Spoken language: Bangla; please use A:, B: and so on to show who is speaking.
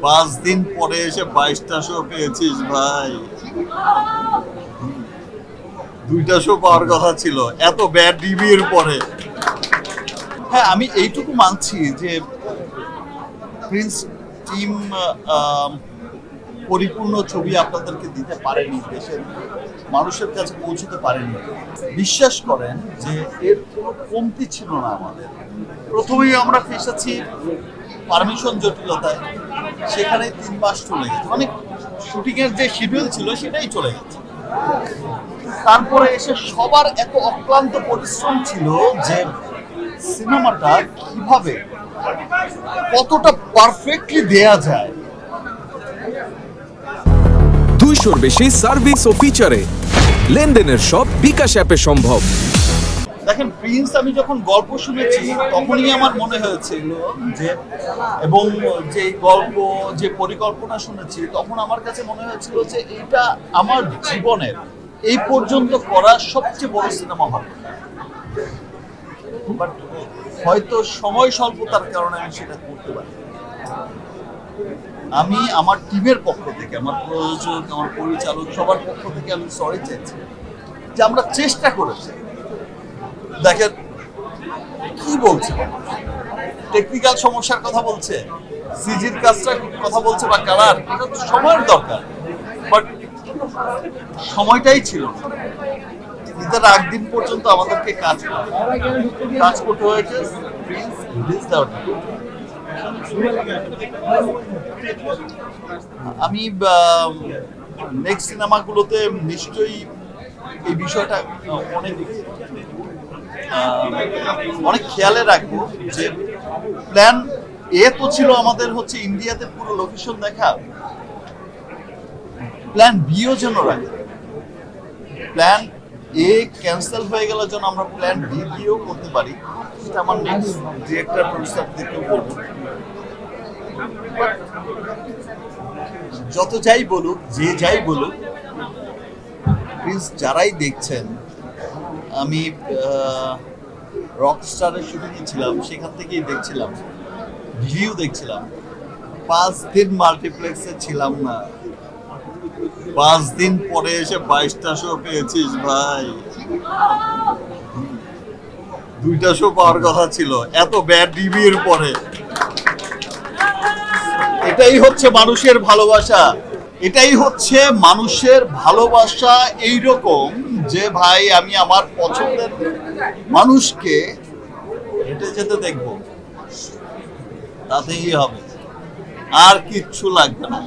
A: 5 দিন পরে এসে 22টা শো পেয়েছিস ভাই। 2টা শো পাওয়ার কথা ছিল এত ব্যাড রিভিউর পরে। হ্যাঁ, আমি এইটুকু মানছি যে প্রিন্স টিম পরিপূর্ণ ছবি আপনাদেরকে দিতে পারেনি, দেশের মানুষের কাছে পৌঁছতে পারেনি। বিশ্বাস করেন যে এর কোনো কমতি ছিল না আমাদের। প্রথমেই আমরা ফেসেছি পারমিশন জটিলতায়, সেখানে 3 মাস চলে গেছে, মানে শুটিংয়ের যে শিডিউল ছিল সেটাই চলে গেছে। তারপরে এসে সবার এত অক্লান্ত পরিশ্রম ছিল যে সিনেমাটা কিভাবে কতটা পারফেক্টলি দেয়া যায়।
B: 200-র বেশি সার্ভিস ও ফিচারে লেনদেনের সব বিকাশ অ্যাপে সম্ভব।
A: দেখেন, প্রিন্স আমি যখন গল্প শুনেছি তখনই আমার মনে হয়েছিল যে, এবং যে গল্প যে পরিকল্পনা শুনেছি তখন আমার কাছে মনে হয়েছিল যে এটা আমার জীবনের এই পর্যন্ত করা সবচেয়ে বড় সিনেমা হবে। বাট হয়তো সময় স্বল্পতার কারণে আমি সেটা করতে পারি। আমি আমার টিমের পক্ষ থেকে, আমার প্রযোজক, আমার পরিচালক, সবার পক্ষ থেকে আমি সরি চাইছি যে আমরা চেষ্টা করেছি। দেখেন কি বলছে, টেকনিক্যাল সমস্যার কথা বলছে, সিজির কাজটা কথা বলছে, বা কালার, এটা তো সময়ের দরকার, বাট সময়টাই ছিল না। ঈদের আগ দিন পর্যন্ত আমাদেরকে কাজ করতে হয়েছে। আমি নেক্সট সিনেমাগুলোতে নিশ্চয়ই এই বিষয়টা অনেক খেয়ালে রাখবো যে প্ল্যান এ তো ছিল আমাদের হচ্ছে ইন্ডিয়াতে পুরো লোকেশন দেখা, প্ল্যান বিও যেন রাখি। প্ল্যান এ ক্যান্সেল হয়ে গেলে যেন আমরা প্ল্যান বি দিয়েও করতে পারি, সেটা আমার নেক্সট ডিরেক্টর প্রডিউসারদেরকেও বলবো। যত যাই বলুক, যে যাই বলুক, প্লিজ যারাই দেখছেন, আমি রকস্টারের শুটিংয়ে ছিলাম, সেখান থেকেই দেখছিলাম, রিভিউ দেখছিলাম। 5 দিন মাল্টিপ্লেক্সে ছিলাম না, 5 দিন পরে এসে 22টা শো পেয়েছিস ভাই। 2টা শো পাওয়ার কথা ছিল এত ব্যাড রিভিউর পরে। এটাই হচ্ছে মানুষের ভালোবাসা, এটাই হচ্ছে মানুষের ভালোবাসা। এইরকম যে ভাই আমি আমার পছন্দের মানুষকে হেঁটে যেতে দেখবো, তাতেই হবে, আর কিচ্ছু লাগবে না।